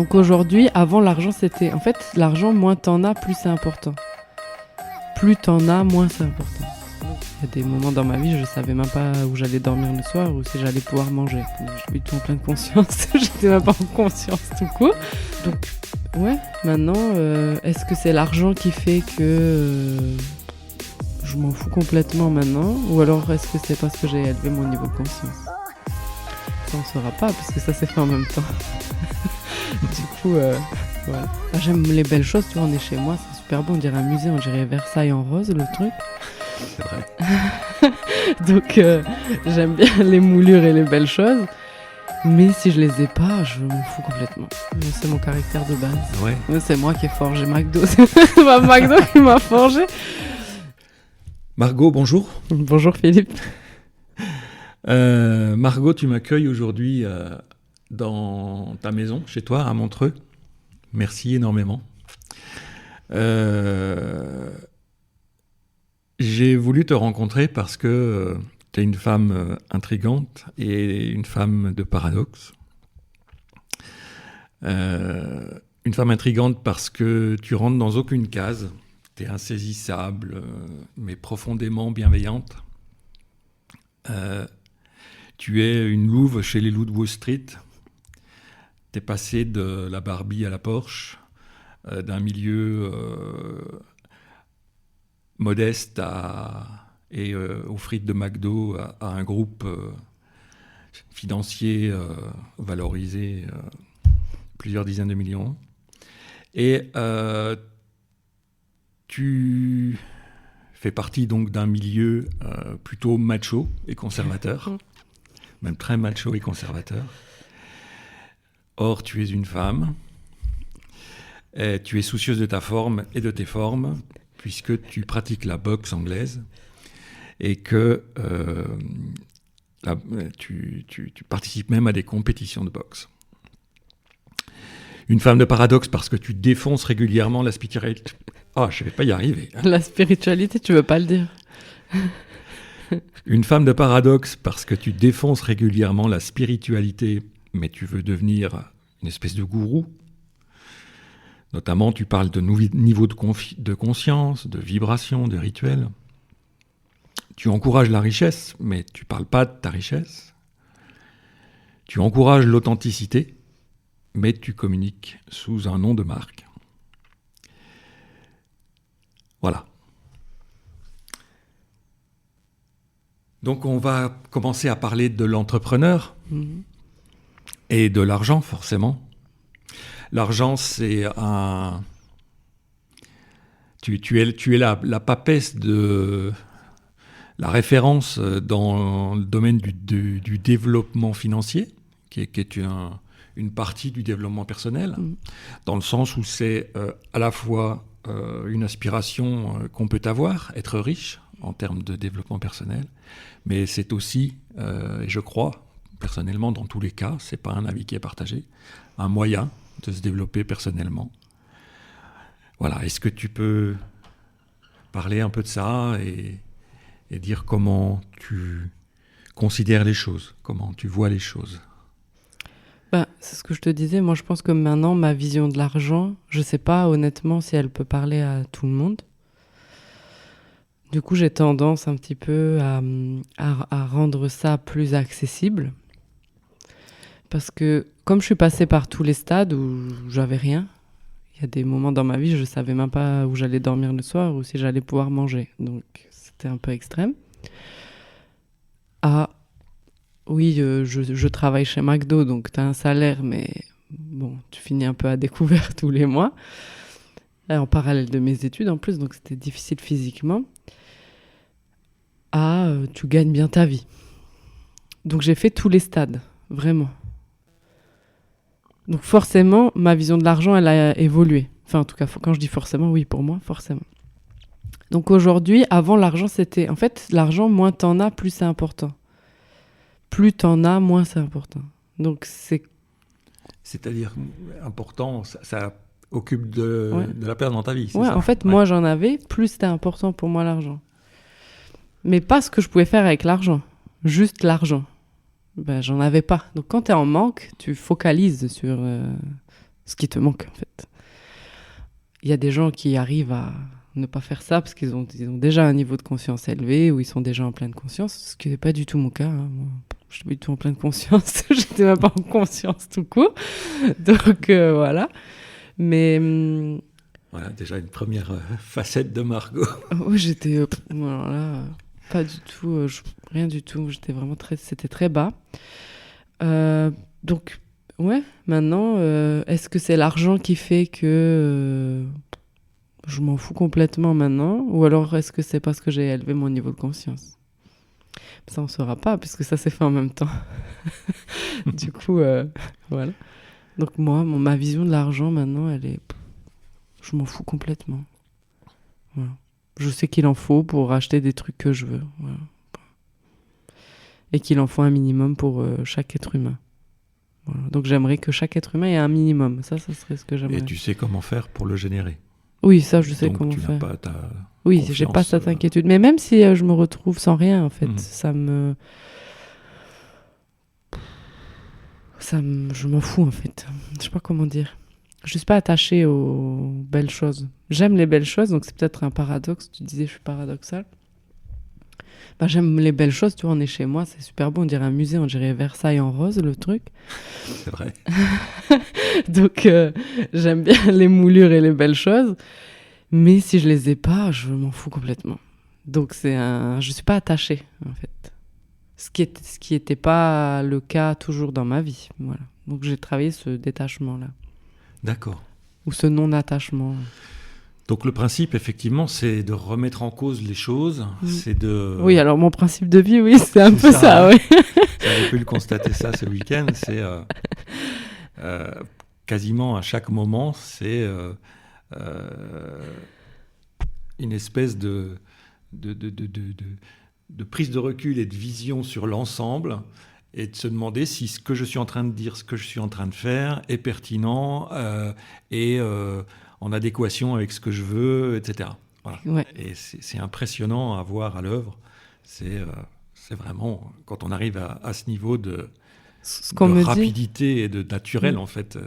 Donc aujourd'hui, avant l'argent, c'était... En fait, l'argent, moins t'en as, plus c'est important. Plus t'en as, moins c'est important. Il y a des moments dans ma vie, je savais même pas où j'allais dormir le soir ou si j'allais pouvoir manger. Je suis tout en pleine conscience. J'étais même pas en conscience tout court. Donc, ouais, maintenant, est-ce que c'est l'argent qui fait que je m'en fous complètement maintenant? Ou alors est-ce que c'est parce que j'ai élevé mon niveau de conscience? Ça, on saura pas, parce que ça s'est fait en même temps. Du coup, voilà. Ah, j'aime les belles choses, tu vois, on est chez moi, c'est super beau, on dirait un musée, on dirait Versailles en rose, le truc. C'est vrai. Donc, j'aime bien les moulures et les belles choses. Mais si je les ai pas, je m'en fous complètement. C'est mon caractère de base. Ouais. C'est moi qui ai forgé McDo. C'est pas McDo qui m'a forgé. Margot, bonjour. Bonjour Philippe. Margot, tu m'accueilles aujourd'hui dans ta maison, chez toi, à Montreux. Merci énormément. J'ai voulu te rencontrer parce que tu es une femme intrigante et une femme de paradoxe. Une femme intrigante parce que tu rentres dans aucune case. Tu es insaisissable, mais profondément bienveillante. Tu es une louve chez les loups de Wall Street. Tu es passé de la Barbie à la Porsche, d'un milieu modeste et aux frites de McDo à un groupe financier valorisé plusieurs dizaines de millions. Et tu fais partie donc d'un milieu plutôt macho et conservateur, même très macho et conservateur. Or, tu es une femme, et tu es soucieuse de ta forme et de tes formes, puisque tu pratiques la boxe anglaise et que tu participes même à des compétitions de boxe. Une femme de paradoxe parce que tu défonces régulièrement la spiritualité. Ah, je ne vais pas y arriver. La spiritualité, tu veux pas le dire? Une femme de paradoxe parce que tu défonces régulièrement la spiritualité, mais tu veux devenir une espèce de gourou. Notamment, tu parles de niveau de conscience, de vibration, de rituel. Tu encourages la richesse, mais tu ne parles pas de ta richesse. Tu encourages l'authenticité, mais tu communiques sous un nom de marque. Voilà. Donc, on va commencer à parler de l'entrepreneur et de l'argent, forcément. L'argent, c'est un... Tu es la papesse de la référence dans le domaine du développement financier, qui est une partie du développement personnel, dans le sens où c'est à la fois une aspiration qu'on peut avoir, être riche en termes de développement personnel, mais c'est aussi, et je crois, personnellement, dans tous les cas, c'est pas un avis qui est partagé, un moyen de se développer personnellement. Voilà, est-ce que tu peux parler un peu de ça et dire comment tu considères les choses, comment tu vois les choses? C'est ce que je te disais, moi je pense que maintenant ma vision de l'argent, je sais pas honnêtement si elle peut parler à tout le monde. Du coup j'ai tendance un petit peu à rendre ça plus accessible. Parce que comme je suis passée par tous les stades où j'avais rien, il y a des moments dans ma vie, je savais même pas où j'allais dormir le soir ou si j'allais pouvoir manger. Donc c'était un peu extrême. Oui, je travaille chez McDo, donc tu as un salaire, mais bon, tu finis un peu à découvert tous les mois. En parallèle de mes études en plus, donc c'était difficile physiquement. Tu gagnes bien ta vie. Donc j'ai fait tous les stades, vraiment. Donc forcément, ma vision de l'argent, elle a évolué. Enfin, en tout cas, quand je dis forcément, oui, pour moi, forcément. Donc aujourd'hui, avant, l'argent, c'était... En fait, l'argent, moins t'en as, plus c'est important. Plus t'en as, moins c'est important. Donc c'est... C'est-à-dire, important, ça occupe de la place dans ta vie, c'est ça? En fait, moi, j'en avais, plus c'était important pour moi, l'argent. Mais pas ce que je pouvais faire avec l'argent. Juste l'argent. J'en avais pas. Donc quand t'es en manque, tu focalises ce qui te manque en fait. Il y a des gens qui arrivent à ne pas faire ça parce qu'ils ont déjà un niveau de conscience élevé ou ils sont déjà en pleine conscience, ce qui n'est pas du tout mon cas. Moi, je n'étais pas du tout en pleine conscience, j'étais même pas en conscience tout court. Donc voilà. Mais voilà, déjà une première facette de Margot. oui, j'étais alors là, pas du tout, rien du tout. C'était très bas. Donc ouais, maintenant, est-ce que c'est l'argent qui fait que je m'en fous complètement maintenant, ou alors est-ce que c'est parce que j'ai élevé mon niveau de conscience? Ça, on ne saura pas, puisque ça s'est fait en même temps. Du coup, voilà. Donc moi, ma vision de l'argent maintenant, je m'en fous complètement. Voilà. Je sais qu'il en faut pour acheter des trucs que je veux. Voilà. Et qu'il en faut un minimum pour chaque être humain. Voilà. Donc j'aimerais que chaque être humain ait un minimum. Ça serait ce que j'aimerais. Et tu sais comment faire pour le générer. Oui, ça, je sais donc, comment tu faire. n'as pas ta oui, confiance, j'ai pas cette inquiétude. Mais même si je me retrouve sans rien, en fait, je m'en fous, en fait. Je sais pas comment dire. Je suis pas attachée aux belles choses. J'aime les belles choses, donc c'est peut-être un paradoxe. Tu disais, je suis paradoxale. Bah, j'aime les belles choses, tu vois, on est chez moi, c'est super beau, on dirait un musée, on dirait Versailles en rose, le truc. C'est vrai. Donc, j'aime bien les moulures et les belles choses, mais si je les ai pas, je m'en fous complètement. Donc, je suis pas attachée, en fait. Ce qui était pas le cas toujours dans ma vie, voilà. Donc, j'ai travaillé ce détachement-là. D'accord. Ou ce non-attachement. Donc le principe, effectivement, c'est de remettre en cause les choses. C'est de... Oui, alors mon principe de vie, oui, c'est un peu ça, oui. J'avais pu le constater ça ce week-end. C'est quasiment à chaque moment, c'est une espèce de prise de recul et de vision sur l'ensemble et de se demander si ce que je suis en train de dire, ce que je suis en train de faire est pertinent et en adéquation avec ce que je veux, etc. Voilà. Ouais. Et c'est impressionnant à voir à l'œuvre. C'est vraiment, quand on arrive à ce niveau de rapidité et de naturel, en fait.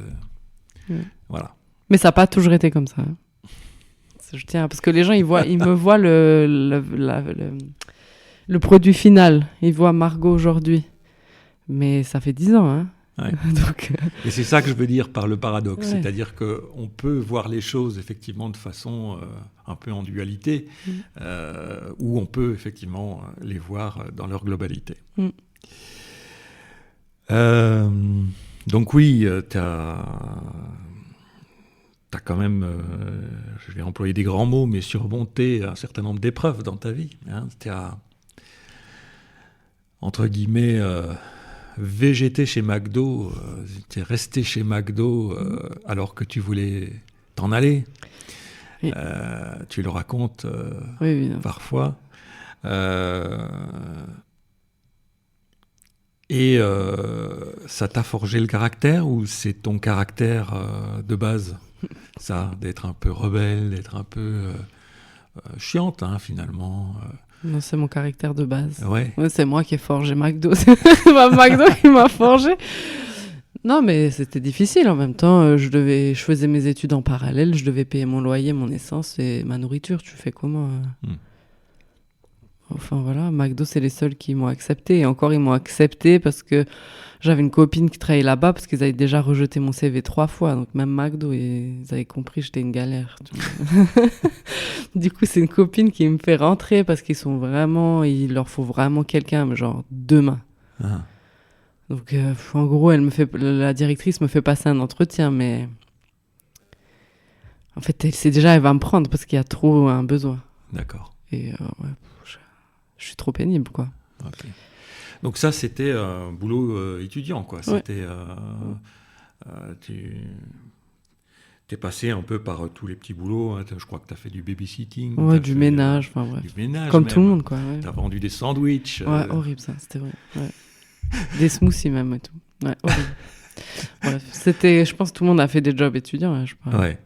Voilà. Mais ça n'a pas toujours été comme ça. Je tiens, parce que les gens, ils me voient le produit final. Ils voient Margot aujourd'hui. Mais ça fait 10 ans, hein. Ouais. Donc, et c'est ça que je veux dire par le paradoxe, c'est-à-dire qu'on peut voir les choses effectivement de façon un peu en dualité, ou on peut effectivement les voir dans leur globalité. Donc oui, t'as quand même, je vais employer des grands mots, mais surmonté un certain nombre d'épreuves dans ta vie. Hein. T'as, entre guillemets... végéter chez McDo, t'es resté chez McDo alors que tu voulais t'en aller. Oui. Tu le racontes parfois. Et ça t'a forgé le caractère ou c'est ton caractère de base, ça, d'être un peu rebelle, d'être un peu chiante, hein, finalement Non, c'est mon caractère de base. Ouais, c'est moi qui ai forgé McDo. C'est pas McDo qui m'a forgé. Non, mais c'était difficile. En même temps, je faisais mes études en parallèle. Je devais payer mon loyer, mon essence et ma nourriture. Tu fais comment Enfin, voilà. McDo, c'est les seuls qui m'ont accepté. Et encore, ils m'ont accepté parce que j'avais une copine qui travaillait là-bas parce qu'ils avaient déjà rejeté mon CV 3 fois. Donc, même McDo, ils avaient compris que j'étais une galère. Du coup, c'est une copine qui me fait rentrer parce qu'il leur faut vraiment quelqu'un, genre demain. Ah. Donc, en gros, la directrice me fait passer un entretien, mais en fait, elle va me prendre parce qu'il y a trop un besoin. D'accord. Et je suis trop pénible, quoi. Okay. Donc ça, c'était un boulot étudiant, quoi. C'était... T'es passé un peu par tous les petits boulots. Hein. Je crois que t'as fait du babysitting. Ouais, du ménage. Enfin, bref. Du ménage, comme même. Tout le monde, quoi. Ouais. T'as vendu des sandwichs. Ouais, horrible, ça. C'était vrai. Ouais. Des smoothies, même, et tout. Ouais, horrible. Bref, je pense que tout le monde a fait des jobs étudiants. Hein, je crois. Ouais.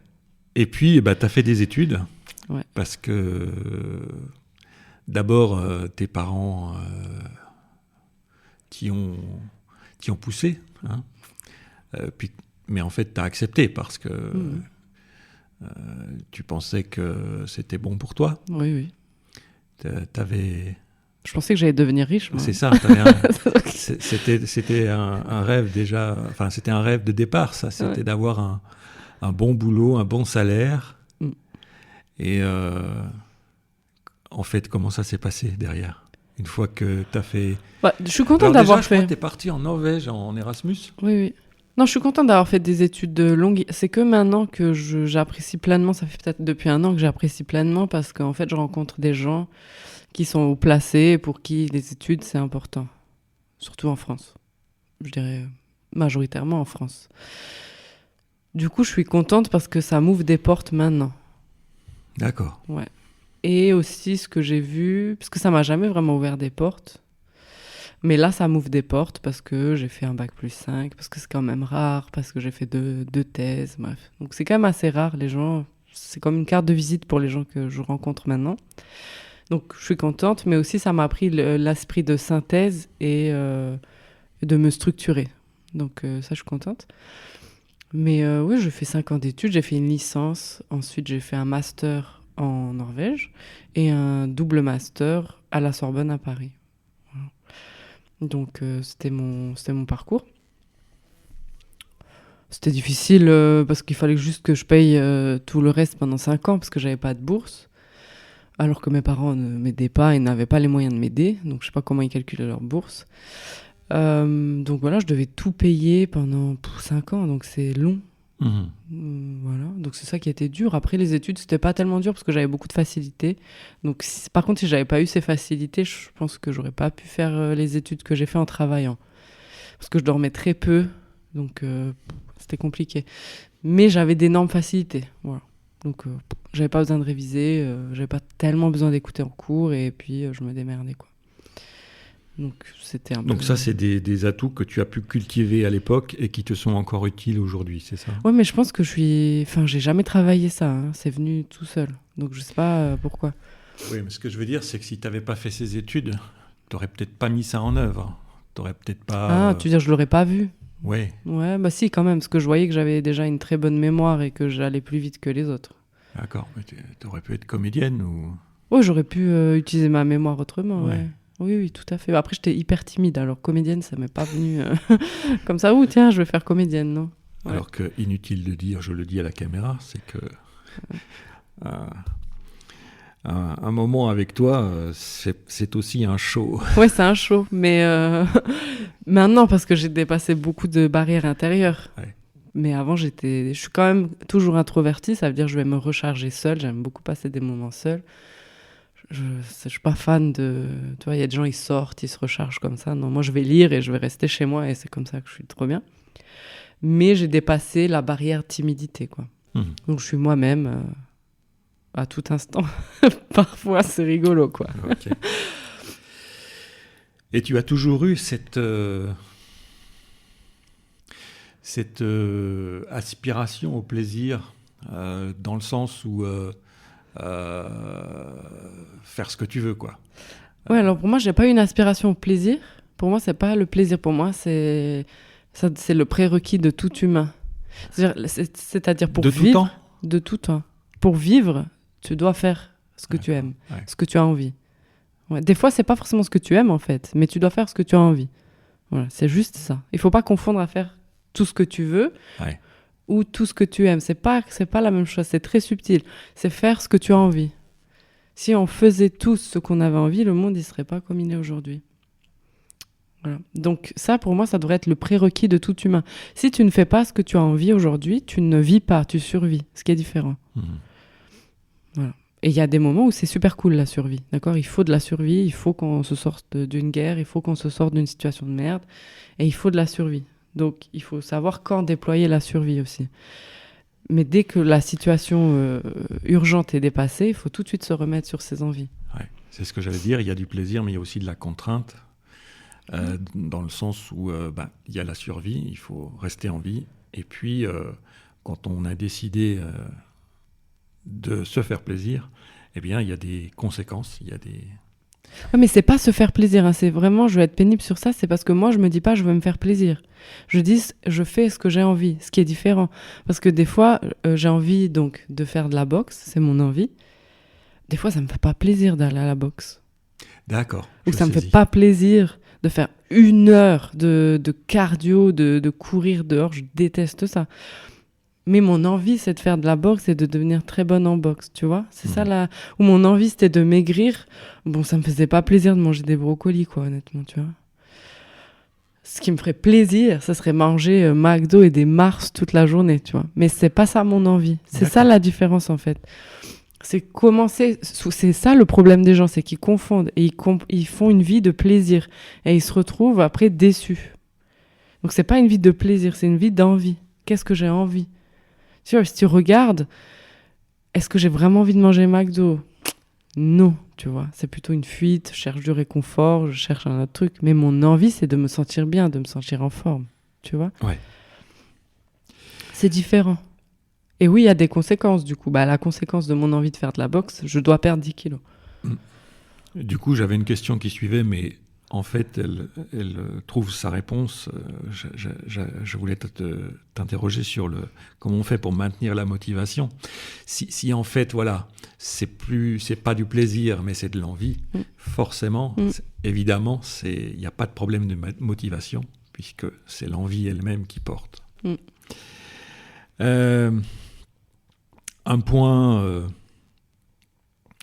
Et puis, t'as fait des études. Ouais. Parce que... D'abord, tes parents qui ont poussé. Hein. Puis mais en fait, tu as accepté parce que tu pensais que c'était bon pour toi. Oui. T'avais... Je pensais que j'allais devenir riche, moi. C'est ça, c'était un rêve déjà, enfin c'était un rêve de départ, ça, c'était d'avoir un bon boulot, un bon salaire. Et en fait, comment ça s'est passé derrière ? Une fois que tu as fait... je suis contente d'avoir fait... Je crois que tu es partie en Norvège en Erasmus. Oui. Non, je suis contente d'avoir fait des études de longue... C'est que maintenant que j'apprécie pleinement, ça fait peut-être depuis 1 an que j'apprécie pleinement parce qu'en fait, je rencontre des gens qui sont haut placés, pour qui les études, c'est important. Surtout en France. Je dirais majoritairement en France. Du coup, je suis contente parce que ça m'ouvre des portes maintenant. D'accord. Ouais. Et aussi, ce que j'ai vu, parce que ça m'a jamais vraiment ouvert des portes, mais là, ça m'ouvre des portes parce que j'ai fait un bac+5, parce que c'est quand même rare, parce que j'ai fait deux thèses, bref. Donc, c'est quand même assez rare, les gens. C'est comme une carte de visite pour les gens que je rencontre maintenant. Donc, je suis contente, mais aussi, ça m'a appris l'esprit de synthèse et de me structurer. Donc, ça, je suis contente. Mais oui, j'ai fait 5 ans d'études, j'ai fait une licence, ensuite j'ai fait un master en Norvège et un double master à la Sorbonne à Paris. Voilà. Donc c'était mon parcours. C'était difficile parce qu'il fallait juste que je paye tout le reste pendant 5 ans parce que j'avais pas de bourse. Alors que mes parents ne m'aidaient pas et n'avaient pas les moyens de m'aider. Donc je sais pas comment ils calculaient leur bourse. Donc voilà, je devais tout payer pendant 5 ans, donc c'est long. Voilà, donc c'est ça qui était dur. Après les études, c'était pas tellement dur parce que j'avais beaucoup de facilités. Donc par contre, si j'avais pas eu ces facilités, je pense que j'aurais pas pu faire les études que j'ai fait en travaillant. Parce que je dormais très peu, donc c'était compliqué. Mais j'avais d'énormes facilités, voilà. Donc j'avais pas besoin de réviser, j'avais pas tellement besoin d'écouter en cours et puis je me démerdais, quoi. Donc, c'était Donc ça, c'est des atouts que tu as pu cultiver à l'époque et qui te sont encore utiles aujourd'hui, c'est ça ? Oui, mais je pense que j'ai jamais travaillé ça, hein. C'est venu tout seul. Donc, je sais pas pourquoi. Oui, mais ce que je veux dire, c'est que si tu n'avais pas fait ces études, tu n'aurais peut-être pas mis ça en œuvre. Tu n'aurais peut-être pas... Ah, tu veux dire, je l'aurais pas vu ? Oui. Ouais, bah si, quand même, parce que je voyais que j'avais déjà une très bonne mémoire et que j'allais plus vite que les autres. D'accord, mais tu aurais pu être comédienne ou... Oui, j'aurais pu utiliser ma mémoire autrement, ouais. Oui, tout à fait. Après, j'étais hyper timide, alors comédienne, ça m'est pas venu comme ça. Tiens, je vais faire comédienne, non ? Ouais. Alors que, inutile de dire, je le dis à la caméra, c'est que un moment avec toi, c'est aussi un show. Ouais, c'est un show, mais maintenant, parce que j'ai dépassé beaucoup de barrières intérieures. Ouais. Mais avant, je suis quand même toujours introvertie, ça veut dire que je vais me recharger seule, j'aime beaucoup passer des moments seuls. Je suis pas fan de... Tu vois, il y a des gens, ils sortent, ils se rechargent comme ça. Non, moi, je vais lire et je vais rester chez moi et c'est comme ça que je suis trop bien. Mais j'ai dépassé la barrière timidité, quoi. Donc, je suis moi-même à tout instant. Parfois, c'est rigolo, quoi. Okay. Et tu as toujours eu cette aspiration au plaisir, dans le sens où... faire ce que tu veux, quoi. Ouais, alors pour moi, j'ai pas une aspiration au plaisir. Pour moi, c'est pas le plaisir. Pour moi, c'est le prérequis de tout humain. C'est-à-dire pour vivre... De tout temps ? De tout temps. Pour vivre, tu dois faire ce que tu aimes, ce que tu as envie. Ouais. Des fois, c'est pas forcément ce que tu aimes, en fait, mais tu dois faire ce que tu as envie. Voilà, c'est juste ça. Il faut pas confondre à faire tout ce que tu veux... ou tout ce que tu aimes. C'est pas la même chose, c'est très subtil. C'est faire ce que tu as envie. Si on faisait tous ce qu'on avait envie, le monde, il serait pas comme il est aujourd'hui. Voilà. Donc ça, pour moi, ça devrait être le prérequis de tout humain. Si tu ne fais pas ce que tu as envie aujourd'hui, tu ne vis pas, tu survis, ce qui est différent. Voilà. Et il y a des moments où c'est super cool, la survie. D'accord ? Il faut de la survie, il faut qu'on se sorte d'une guerre, il faut qu'on se sorte d'une situation de merde, et il faut de la survie. Donc, il faut savoir quand déployer la survie aussi. Mais dès que la situation urgente est dépassée, il faut tout de suite se remettre sur ses envies. Ouais, c'est ce que j'allais dire. Il y a du plaisir, mais il y a aussi de la contrainte, dans le sens où il y a la survie, il faut rester en vie. Et puis, quand on a décidé de se faire plaisir, eh bien, il y a des conséquences, il y a Ouais, mais c'est pas se faire plaisir, hein. C'est vraiment, je vais être pénible sur ça, c'est parce que moi, je me dis pas, je veux me faire plaisir. Je dis, je fais ce que j'ai envie, ce qui est différent. Parce que des fois, j'ai envie donc de faire de la boxe, c'est mon envie. Des fois, ça me fait pas plaisir d'aller à la boxe. D'accord. Ou je ça me fait saisis. pas plaisir de faire 1 heure de cardio, de courir dehors, je déteste ça. Mais mon envie, c'est de faire de la boxe et de devenir très bonne en boxe, tu vois. C'est ça là. Ou mon envie, c'était de maigrir. Bon, ça me faisait pas plaisir de manger des brocolis, quoi, honnêtement, tu vois. Ce qui me ferait plaisir, ça serait manger McDo et des Mars toute la journée, tu vois. Mais c'est pas ça mon envie. C'est ça la différence, en fait. C'est commencer. C'est ça le problème des gens, c'est qu'ils confondent et ils font une vie de plaisir et ils se retrouvent après déçus. Donc c'est pas une vie de plaisir, c'est une vie d'envie. Qu'est-ce que j'ai envie? Tu vois, si tu regardes, est-ce que j'ai vraiment envie de manger McDo? Non, tu vois. C'est plutôt une fuite, je cherche du réconfort, je cherche un autre truc. Mais mon envie, c'est de me sentir bien, de me sentir en forme, tu vois. Ouais. C'est différent. Et oui, il y a des conséquences, du coup. Bah, la conséquence de mon envie de faire de la boxe, je dois perdre 10 kilos. Du coup, j'avais une question qui suivait, mais en fait, elle trouve sa réponse. Je voulais t'interroger sur comment on fait pour maintenir la motivation. Si en fait, voilà, c'est pas du plaisir, mais c'est de l'envie, forcément, évidemment, il n'y a pas de problème de motivation, puisque c'est l'envie elle-même qui porte. Un point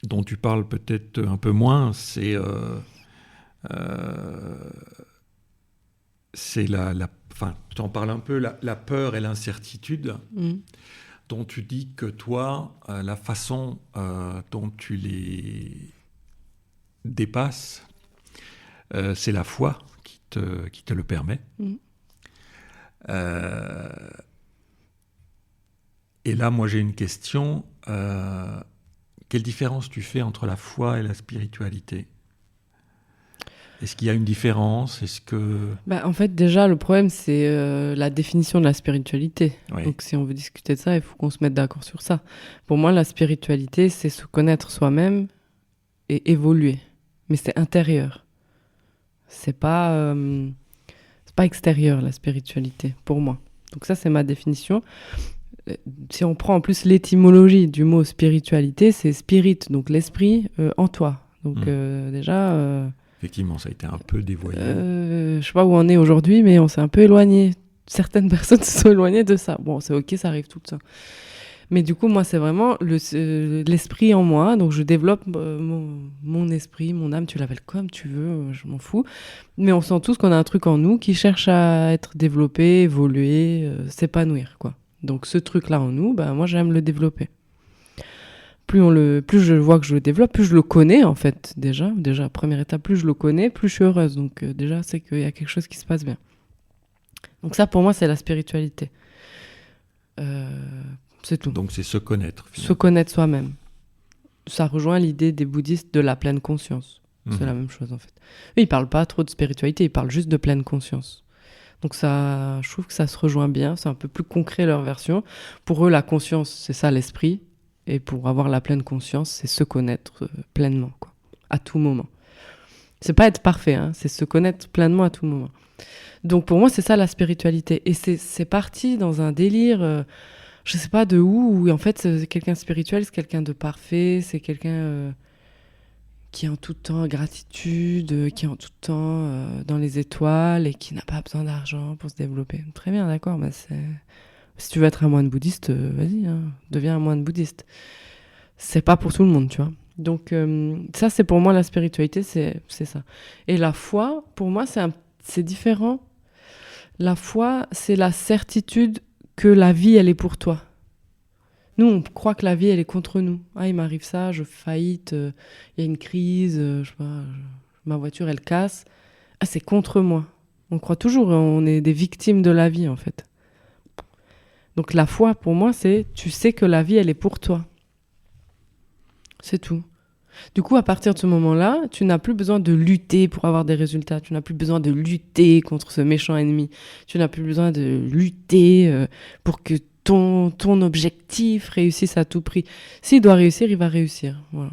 dont tu parles peut-être un peu moins, c'est enfin, tu en parles un peu, la peur et l'incertitude, dont tu dis que toi, la façon dont tu les dépasses, c'est la foi qui te le permet. Et là, moi, j'ai une question. Quelle différence tu fais entre la foi et la spiritualité ? Est-ce qu'il y a une différence ? En fait, déjà, le problème, c'est la définition de la spiritualité. Oui. Donc, si on veut discuter de ça, il faut qu'on se mette d'accord sur ça. Pour moi, la spiritualité, c'est se connaître soi-même et évoluer. Mais c'est intérieur. C'est pas extérieur, la spiritualité, pour moi. Donc ça, c'est ma définition. Si on prend en plus l'étymologie du mot spiritualité, c'est spirit, donc l'esprit en toi. Donc déjà... Effectivement, ça a été un peu dévoyé. Je sais pas où on est aujourd'hui, mais on s'est un peu éloigné. Certaines personnes se sont éloignées de ça. Bon, c'est ok, ça arrive tout le temps. Mais du coup, moi, c'est vraiment l'esprit en moi. Donc, je développe mon esprit, mon âme, tu l'appelles comme tu veux, je m'en fous. Mais on sent tous qu'on a un truc en nous qui cherche à être développé, évoluer, s'épanouir, quoi. Donc, ce truc-là en nous, moi, j'aime le développer. Plus je vois que je le développe, plus je le connais, en fait, déjà. Déjà, première étape, plus je le connais, plus je suis heureuse. Donc, déjà, c'est qu'il y a quelque chose qui se passe bien. Donc ça, pour moi, c'est la spiritualité. C'est tout. Donc, c'est se connaître, finalement. Se connaître soi-même. Ça rejoint l'idée des bouddhistes de la pleine conscience. C'est la même chose, en fait. Eux, ils parlent pas trop de spiritualité, ils parlent juste de pleine conscience. Donc ça, je trouve que ça se rejoint bien. C'est un peu plus concret, leur version. Pour eux, la conscience, c'est ça, l'esprit. Et pour avoir la pleine conscience, c'est se connaître pleinement, quoi, à tout moment. C'est pas être parfait, hein, c'est se connaître pleinement à tout moment. Donc pour moi, c'est ça la spiritualité. Et c'est parti dans un délire, je sais pas de où en fait, c'est quelqu'un spirituel, c'est quelqu'un de parfait, c'est quelqu'un qui est en tout temps gratitude, qui est en tout temps dans les étoiles et qui n'a pas besoin d'argent pour se développer. Très bien, d'accord, si tu veux être un moine bouddhiste, vas-y, hein, deviens un moine bouddhiste. C'est pas pour tout le monde, tu vois. Donc ça, c'est pour moi la spiritualité, c'est ça. Et la foi, pour moi, c'est différent. La foi, c'est la certitude que la vie, elle est pour toi. Nous, on croit que la vie, elle est contre nous. Ah, il m'arrive ça, je faillite, il y a une crise, je sais pas, ma voiture, elle casse. Ah, c'est contre moi. On croit toujours, on est des victimes de la vie, en fait. Donc la foi, pour moi, c'est tu sais que la vie, elle est pour toi. C'est tout. Du coup, à partir de ce moment-là, tu n'as plus besoin de lutter pour avoir des résultats. Tu n'as plus besoin de lutter contre ce méchant ennemi. Tu n'as plus besoin de lutter pour que ton objectif réussisse à tout prix. S'il doit réussir, il va réussir. Voilà.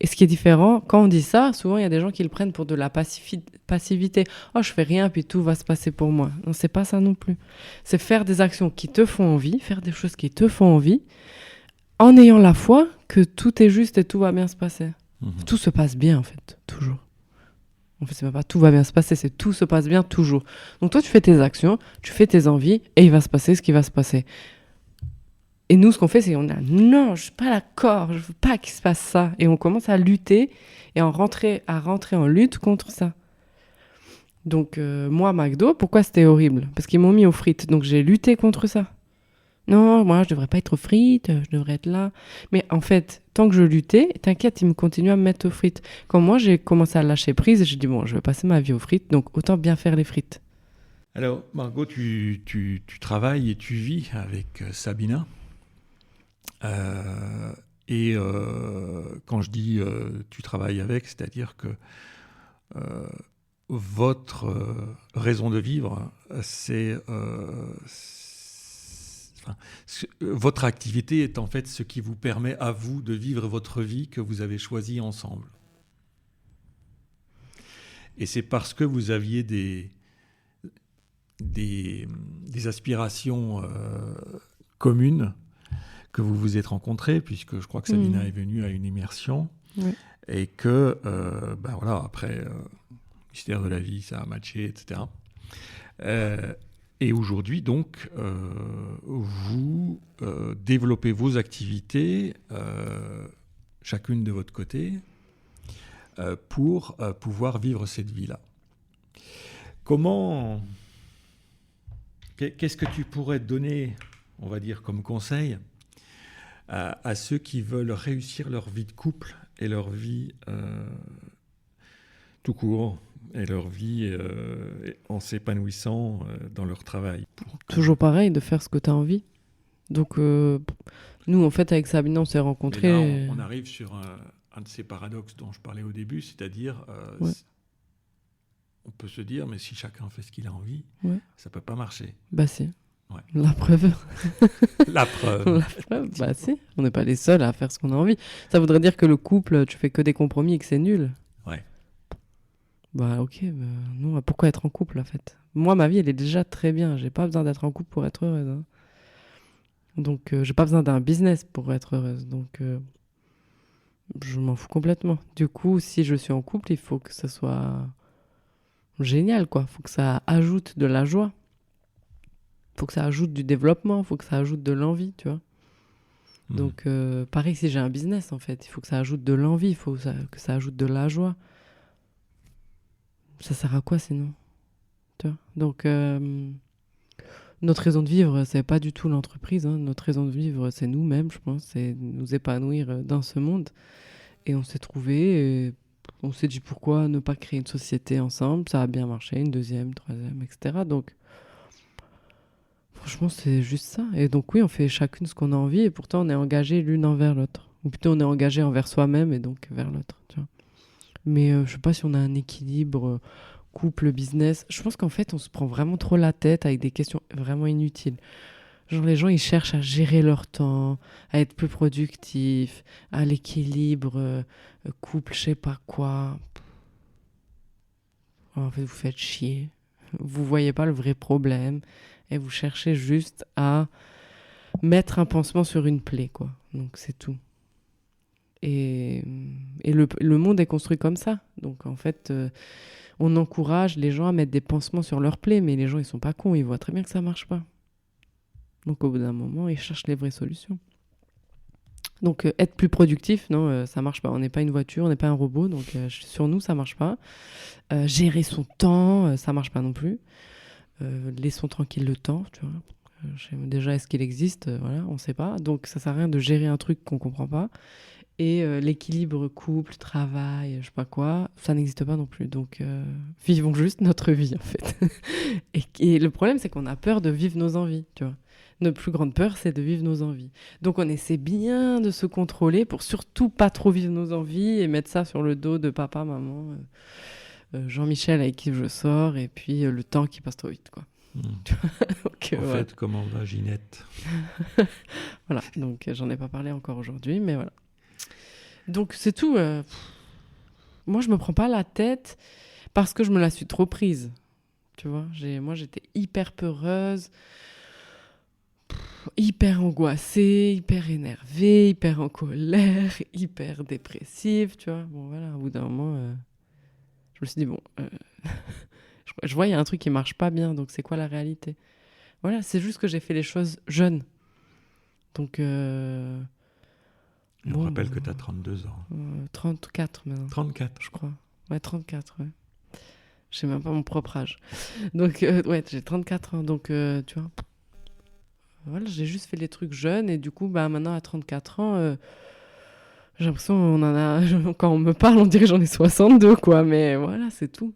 Et ce qui est différent, quand on dit ça, souvent il y a des gens qui le prennent pour de la passivité. Oh, je fais rien, puis tout va se passer pour moi. Non, c'est pas ça non plus. C'est faire des actions qui te font envie, faire des choses qui te font envie, en ayant la foi que tout est juste et tout va bien se passer. Tout se passe bien, en fait, toujours. En fait, c'est même pas tout va bien se passer, c'est tout se passe bien toujours. Donc toi, tu fais tes actions, tu fais tes envies, et il va se passer ce qui va se passer. Et nous, ce qu'on fait, c'est qu'on a non, je suis pas d'accord, je veux pas qu'il se passe ça. Et on commence à lutter et à rentrer en lutte contre ça. Donc moi, McDo, pourquoi c'était horrible ? Parce qu'ils m'ont mis aux frites, donc j'ai lutté contre ça. Non, moi, je devrais pas être aux frites, je devrais être là. Mais en fait, tant que je luttais, t'inquiète, ils me continuaient à me mettre aux frites. Quand moi, j'ai commencé à lâcher prise, j'ai dit, bon, je vais passer ma vie aux frites, donc autant bien faire les frites. Alors, Margot, tu travailles et tu vis avec Sabina. Quand je dis tu travailles avec, c'est-à-dire que votre raison de vivre, votre activité est en fait ce qui vous permet à vous de vivre votre vie que vous avez choisie ensemble. Et c'est parce que vous aviez des aspirations communes que vous vous êtes rencontrés, puisque je crois que Sabina est venue à une immersion, et que, voilà, après, mystère de la vie, ça a matché, etc. Et aujourd'hui, donc, vous développez vos activités, chacune de votre côté, pour pouvoir vivre cette vie-là. Qu'est-ce que tu pourrais donner, on va dire, comme conseil à ceux qui veulent réussir leur vie de couple et leur vie tout court, et leur vie en s'épanouissant dans leur travail. Toujours pareil, de faire ce que tu as envie. Donc, nous, en fait, avec Sabina, on s'est rencontrés. Là, on arrive sur un de ces paradoxes dont je parlais au début, c'est-à-dire, on peut se dire, mais si chacun fait ce qu'il a envie, ça ne peut pas marcher. Bah si. Ouais. La preuve. La preuve. Bah si, on n'est pas les seuls à faire ce qu'on a envie. Ça voudrait dire que le couple, tu fais que des compromis et que c'est nul. Ouais. Bah ok, non, pourquoi être en couple en fait ? Moi, ma vie, elle est déjà très bien. J'ai pas besoin d'être en couple pour être heureuse. Hein. Donc, j'ai pas besoin d'un business pour être heureuse. Donc, je m'en fous complètement. Du coup, si je suis en couple, il faut que ça soit génial, quoi. Il faut que ça ajoute de la joie. Il faut que ça ajoute du développement. Il faut que ça ajoute de l'envie, tu vois. Donc, pareil, si j'ai un business, en fait, il faut que ça ajoute de l'envie. Il faut que ça ajoute de la joie. Ça sert à quoi, sinon ? Tu vois ? Donc, notre raison de vivre, c'est pas du tout l'entreprise. Hein. Notre raison de vivre, c'est nous-mêmes, je pense. C'est nous épanouir dans ce monde. Et on s'est trouvés, et on s'est dit pourquoi ne pas créer une société ensemble. Ça a bien marché, une deuxième, troisième, etc. Donc, franchement, c'est juste ça. Et donc, oui, on fait chacune ce qu'on a envie. Et pourtant, on est engagés l'une envers l'autre. Ou plutôt, on est engagés envers soi-même et donc vers l'autre. Tu vois. Mais je sais pas si on a un équilibre... couple, business, je pense qu'en fait, on se prend vraiment trop la tête avec des questions vraiment inutiles. Genre, les gens, ils cherchent à gérer leur temps, à être plus productifs, à l'équilibre, couple, je sais pas quoi. En fait, vous faites chier. Vous voyez pas le vrai problème et vous cherchez juste à mettre un pansement sur une plaie, quoi. Donc, c'est tout. Et le monde est construit comme ça. Donc, en fait... on encourage les gens à mettre des pansements sur leurs plaies, mais les gens, ils sont pas cons, ils voient très bien que ça marche pas. Donc, au bout d'un moment, ils cherchent les vraies solutions. Donc, être plus productif, non, ça marche pas. On n'est pas une voiture, on n'est pas un robot, donc sur nous, ça marche pas. Gérer son temps, ça marche pas non plus. Laissons tranquille le temps, tu vois. Déjà, est-ce qu'il existe ? Voilà, on sait pas. Donc, ça sert à rien de gérer un truc qu'on comprend pas. Et l'équilibre couple, travail, je sais pas quoi, ça n'existe pas non plus. Donc, vivons juste notre vie, en fait. et le problème, c'est qu'on a peur de vivre nos envies, tu vois. Notre plus grande peur, c'est de vivre nos envies. Donc, on essaie bien de se contrôler pour surtout pas trop vivre nos envies et mettre ça sur le dos de papa, maman, Jean-Michel avec qui je sors, et puis le temps qui passe trop vite, quoi. Donc, en fait, comment va Ginette ? Voilà, donc j'en ai pas parlé encore aujourd'hui, mais voilà. Donc c'est tout. Moi, je me prends pas la tête parce que je me la suis trop prise. Tu vois, moi, j'étais hyper peureuse, hyper angoissée, hyper énervée, hyper en colère, hyper dépressive, tu vois. Bon, voilà, au bout d'un moment, je me suis dit, bon, je vois, il y a un truc qui marche pas bien, donc c'est quoi la réalité? Voilà, c'est juste que j'ai fait les choses jeune. Donc, Et on rappelle que tu as 32 ans. 34 maintenant. 34. Je crois. Ouais, 34, ouais. Je sais même pas mon propre âge. Donc, ouais, j'ai 34 ans. Donc, tu vois, voilà, j'ai juste fait les trucs jeunes. Et du coup, bah, maintenant, à 34 ans, j'ai l'impression qu'on en a... Quand on me parle, on dirait que j'en ai 62, quoi. Mais voilà, c'est tout.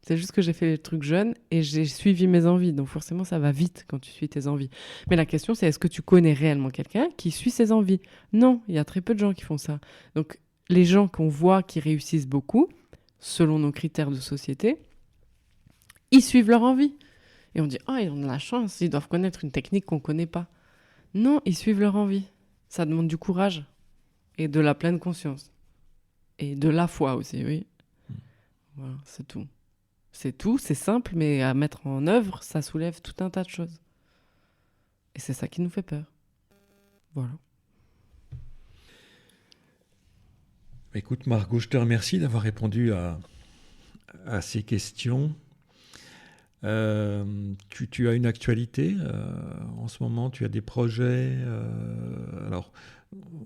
C'est juste que j'ai fait les trucs jeunes et j'ai suivi mes envies. Donc, forcément, ça va vite quand tu suis tes envies. Mais la question, c'est est-ce que tu connais réellement quelqu'un qui suit ses envies? Non, il y a très peu de gens qui font ça. Donc, les gens qu'on voit qui réussissent beaucoup, selon nos critères de société, ils suivent leur envie. Et on dit, oh, ils ont de la chance, ils doivent connaître une technique qu'on ne connaît pas. Non, ils suivent leur envie. Ça demande du courage et de la pleine conscience. Et de la foi aussi, oui. Voilà, c'est tout. C'est tout, c'est simple, mais à mettre en œuvre, ça soulève tout un tas de choses. Et c'est ça qui nous fait peur. Voilà. Écoute, Margot, je te remercie d'avoir répondu à ces questions. Tu as une actualité en ce moment, tu as des projets. Alors,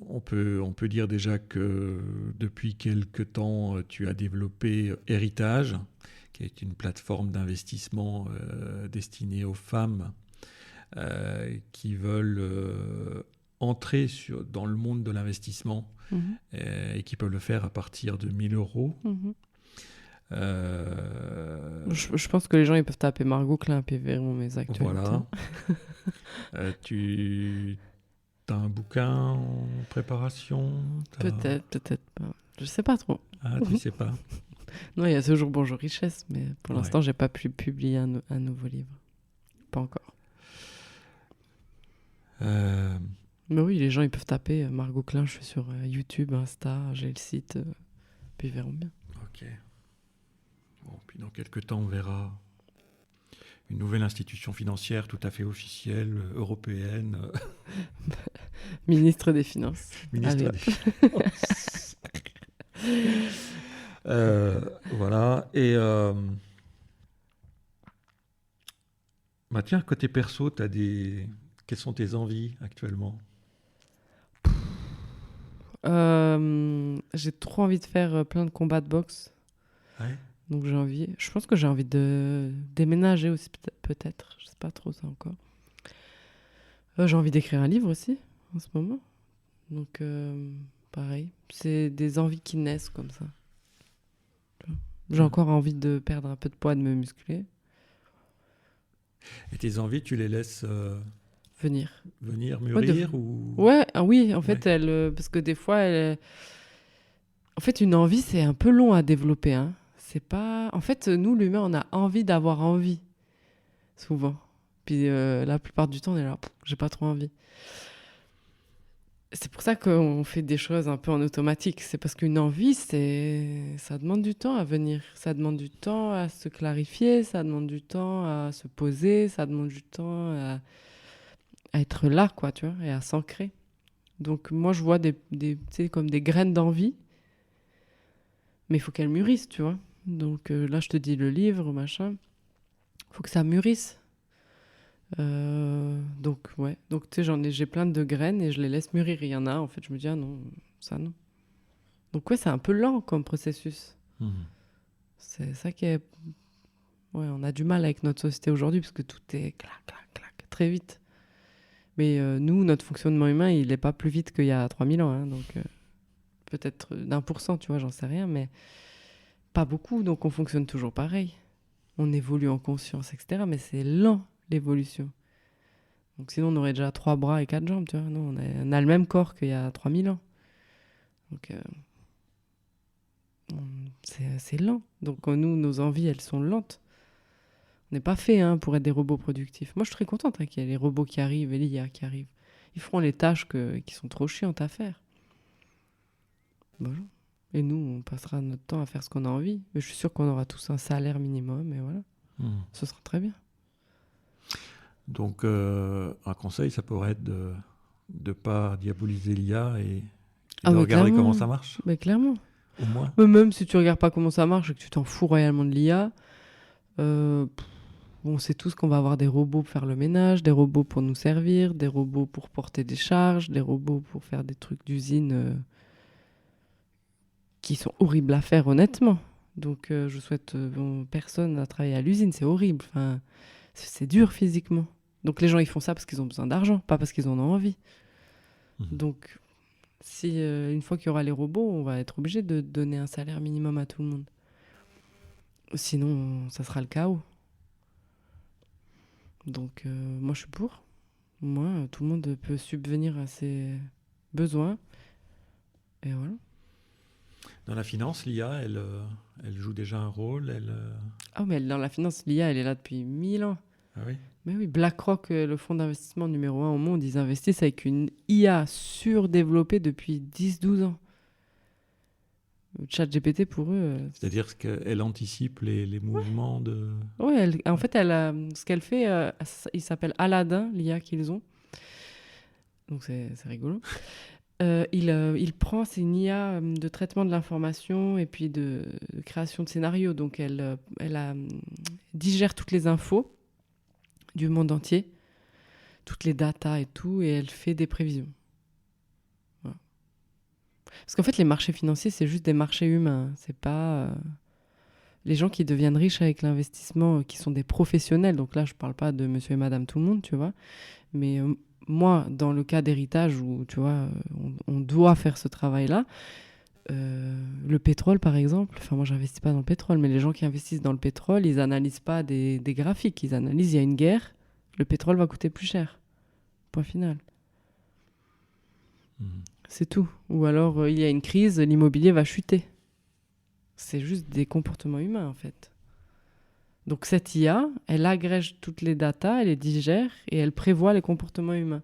on peut dire déjà que depuis quelque temps, tu as développé Héritage, qui est une plateforme d'investissement destinée aux femmes qui veulent entrer dans le monde de l'investissement et qui peuvent le faire à partir de 1 000 euros. Je pense que les gens ils peuvent taper Margot Klein et verront mes actualités. Voilà. Tu as un bouquin en préparation? Peut-être pas. Je sais pas trop. Ah, tu sais pas. Non, il y a toujours Bonjour Richesse, mais pour Ouais. l'instant, j'ai pas pu publier un nouveau livre. Pas encore. Mais oui, les gens ils peuvent taper Margot Klein, je suis sur YouTube, Insta, j'ai le site, puis ils verront bien. Ok. Bon, puis dans quelques temps, on verra une nouvelle institution financière tout à fait officielle, européenne. Ministre des Finances. Ministre Allez, des Finances. Voilà. Et bah tiens, côté perso, quelles sont tes envies actuellement? J'ai trop envie de faire plein de combats de boxe. Ouais. Donc je pense que j'ai envie de déménager aussi peut-être. Je sais pas trop ça encore. J'ai envie d'écrire un livre aussi en ce moment. Donc pareil, c'est des envies qui naissent comme ça. J'ai encore envie de perdre un peu de poids, de me muscler. Et tes envies, tu les laisses Venir mûrir ou... Ouais, oui, en fait, Ouais. parce que des fois, en fait, une envie, c'est un peu long à développer. Hein. C'est pas... En fait, nous, l'humain, on a envie d'avoir envie, souvent. Puis la plupart du temps, on est là, j'ai pas trop envie. C'est pour ça qu'on fait des choses un peu en automatique. C'est parce qu'une envie, ça demande du temps à venir. Ça demande du temps à se clarifier, ça demande du temps à se poser, ça demande du temps à être là, quoi, tu vois, et à s'ancrer. Donc moi, je vois tu sais, comme des graines d'envie, mais il faut qu'elles mûrissent, tu vois. Donc là, je te dis le livre, machin, il faut que ça mûrisse. Donc ouais, donc tu sais, j'ai plein de graines et je les laisse mûrir. Il y en a, en fait, je me dis ah non, ça non. Donc ouais, c'est un peu lent comme processus. C'est ça qui est, ouais, on a du mal avec notre société aujourd'hui parce que tout est clac, clac, clac, très vite. Mais nous, notre fonctionnement humain, il n'est pas plus vite qu'il y a 3000 ans. Hein, donc peut-être d'1%, tu vois, j'en sais rien, mais pas beaucoup. Donc on fonctionne toujours pareil. On évolue en conscience, etc. Mais c'est lent, l'évolution. Donc sinon, on aurait déjà 3 bras et 4 jambes, tu vois. Non, on a le même corps qu'il y a 3000 ans. Donc c'est lent. Donc nous, nos envies, elles sont lentes. On n'est pas fait pour être des robots productifs. Moi, je suis très contente qu'il y ait les robots qui arrivent et l'IA qui arrivent. Ils feront les tâches qui sont trop chiantes à faire. Voilà. Et nous, on passera notre temps à faire ce qu'on a envie. Mais je suis sûr qu'on aura tous un salaire minimum, et voilà. Ce sera très bien. Donc, un conseil, ça pourrait être de ne pas diaboliser l'IA et de regarder comment ça marche. Mais clairement. Au moins. Mais même si tu regardes pas comment ça marche et que tu t'en fous réellement de l'IA, on sait tous qu'on va avoir des robots pour faire le ménage, des robots pour nous servir, des robots pour porter des charges, des robots pour faire des trucs d'usine qui sont horribles à faire, honnêtement. Donc, je souhaite personne à travailler à l'usine, c'est horrible. Enfin, c'est dur physiquement. Donc, les gens, ils font ça parce qu'ils ont besoin d'argent, pas parce qu'ils en ont envie. Donc, si une fois qu'il y aura les robots, on va être obligé de donner un salaire minimum à tout le monde. Sinon, ça sera le chaos. Donc, moi, je suis pour. Moi, tout le monde peut subvenir à ses besoins. Et voilà. Dans la finance, l'IA, elle joue déjà un rôle. Ah, mais dans la finance, l'IA, elle est là depuis 1000 ans. Ah oui. Mais oui, BlackRock, le fonds d'investissement numéro 1 au monde, ils investissent avec une IA surdéveloppée depuis 10-12 ans. ChatGPT, pour eux... C'est-à-dire qu'elle anticipe les mouvements de... Oui, en fait, ce qu'elle fait, il s'appelle Aladdin, l'IA qu'ils ont. Donc, c'est rigolo. Il prend, c'est une IA de traitement de l'information et puis de création de scénarios. Donc, elle digère toutes les infos du monde entier, toutes les datas et tout, et elle fait des prévisions. Voilà. Parce qu'en fait, les marchés financiers, c'est juste des marchés humains. C'est pas les gens qui deviennent riches avec l'investissement, qui sont des professionnels. Donc là, je parle pas de monsieur et madame tout le monde, tu vois. Mais moi, dans le cas d'héritage où, tu vois, on doit faire ce travail-là, le pétrole, par exemple, enfin, moi, j'investis pas dans le pétrole, mais les gens qui investissent dans le pétrole, ils analysent pas des graphiques. Ils analysent, il y a une guerre, le pétrole va coûter plus cher. Point final. C'est tout. Ou alors, il y a une crise, l'immobilier va chuter. C'est juste des comportements humains, en fait. Donc, cette IA, elle agrège toutes les datas, elle les digère et elle prévoit les comportements humains.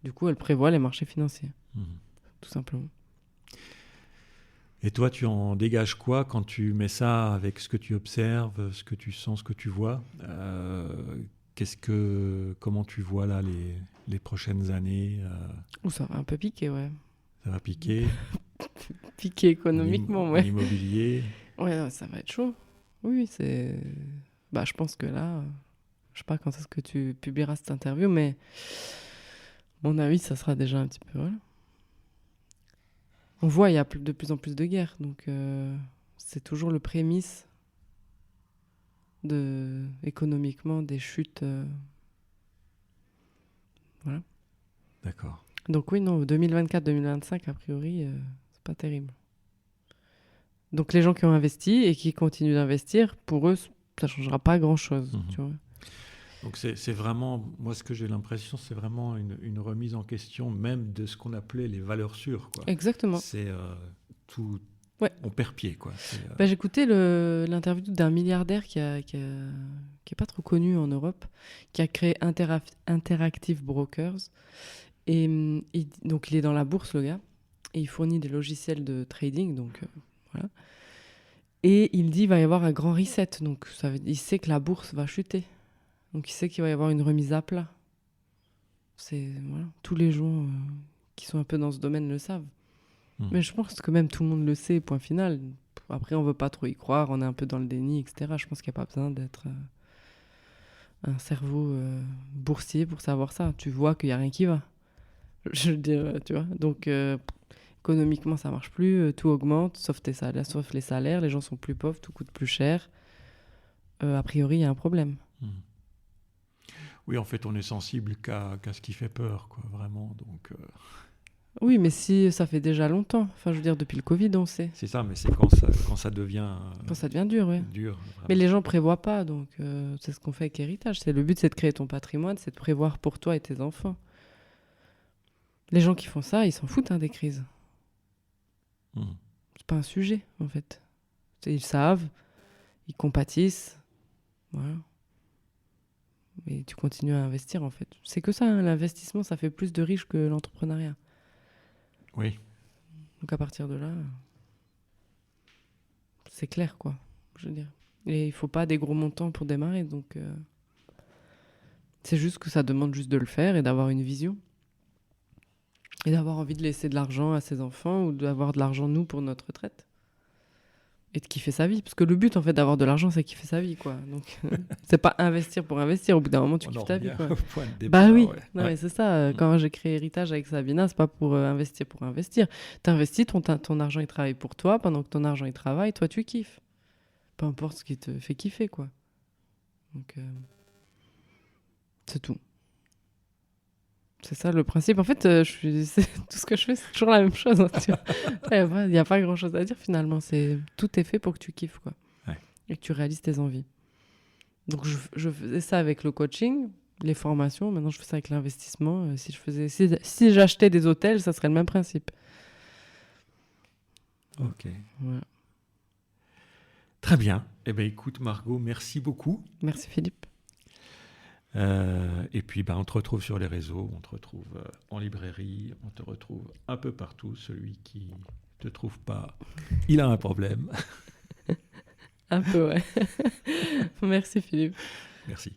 Du coup, elle prévoit les marchés financiers. Tout simplement. Et toi, tu en dégages quoi quand tu mets ça avec ce que tu observes, ce que tu sens, ce que tu vois comment tu vois là les prochaines années Ça va un peu piquer, ouais. Ça va piquer. Piquer économiquement, ouais. L'immobilier. Ouais, ça va être chaud. Oui, c'est... Bah, je pense que là, je sais pas quand est-ce que tu publieras cette interview, mais mon avis, ça sera déjà un petit peu... Voilà. On voit, il y a de plus en plus de guerres, donc c'est toujours le prémisse économiquement des chutes. Voilà. D'accord. Donc oui, non, 2024-2025, a priori, c'est pas terrible. Donc les gens qui ont investi et qui continuent d'investir, pour eux, ça changera pas grand-chose, tu vois. Donc c'est vraiment, moi ce que j'ai l'impression, c'est vraiment une remise en question même de ce qu'on appelait les valeurs sûres, quoi. Exactement. C'est tout, ouais. On perd pied, quoi. J'écoutais l'interview d'un milliardaire qui est pas trop connu en Europe, qui a créé Interactive Brokers. Et donc il est dans la bourse, le gars, et il fournit des logiciels de trading, donc voilà. Et il dit qu'il va y avoir un grand reset, donc il sait que la bourse va chuter. Donc il sait qu'il va y avoir une remise à plat. Voilà, tous les gens qui sont un peu dans ce domaine le savent. Mais je pense que même tout le monde le sait, point final. Après, on veut pas trop y croire, on est un peu dans le déni, etc. Je pense qu'il n'y a pas besoin d'être un cerveau boursier pour savoir ça. Tu vois qu'il n'y a rien qui va. Je veux dire, tu vois. Donc, économiquement, ça marche plus, tout augmente, sauf les salaires, les gens sont plus pauvres, tout coûte plus cher. A priori, il y a un problème. Oui, en fait, on est sensible qu'à ce qui fait peur, quoi, vraiment. Donc, oui, mais si ça fait déjà longtemps. Enfin, je veux dire, depuis le Covid, on sait. C'est ça, mais c'est quand ça devient... quand ça devient dur, oui. Dur, mais les gens prévoient pas, donc c'est ce qu'on fait avec l'héritage. Le but, c'est de créer ton patrimoine, c'est de prévoir pour toi et tes enfants. Les gens qui font ça, ils s'en foutent des crises. C'est pas un sujet, en fait. Ils savent, ils compatissent, voilà. Et tu continues à investir, en fait. C'est que ça, l'investissement, ça fait plus de riches que l'entrepreneuriat. Oui. Donc à partir de là... c'est clair, quoi. Je veux dire. Et il faut pas des gros montants pour démarrer, donc c'est juste que ça demande juste de le faire et d'avoir une vision. Et d'avoir envie de laisser de l'argent à ses enfants ou d'avoir de l'argent, nous, pour notre retraite. Et de kiffer sa vie. Parce que le but, en fait, d'avoir de l'argent, c'est kiffer sa vie, quoi. Donc, c'est pas investir pour investir. Au bout d'un moment, tu kiffes ta vie, quoi. Au point de départ, Bah oui, ouais. non, Ouais. mais c'est ça. Quand j'ai créé Héritage avec Sabina, c'est pas pour investir pour investir. T'investis, ton argent, il travaille pour toi. Pendant que ton argent, il travaille, toi, tu kiffes. Peu importe ce qui te fait kiffer, quoi. Donc, c'est tout. C'est ça le principe. En fait, tout ce que je fais, c'est toujours la même chose. Hein, tu vois. Il n'y a pas grand-chose à dire finalement. Tout est fait pour que tu kiffes, quoi. Ouais. Et que tu réalises tes envies. Donc, je faisais ça avec le coaching, les formations. Maintenant, je fais ça avec l'investissement. Si j'achetais des hôtels, ça serait le même principe. Ok. Voilà. Très bien. Eh bien, écoute, Margot, merci beaucoup. Merci Philippe. Et puis, on te retrouve sur les réseaux, on te retrouve en librairie, on te retrouve un peu partout. Celui qui ne te trouve pas, il a un problème. Un peu, ouais. Merci Philippe. Merci.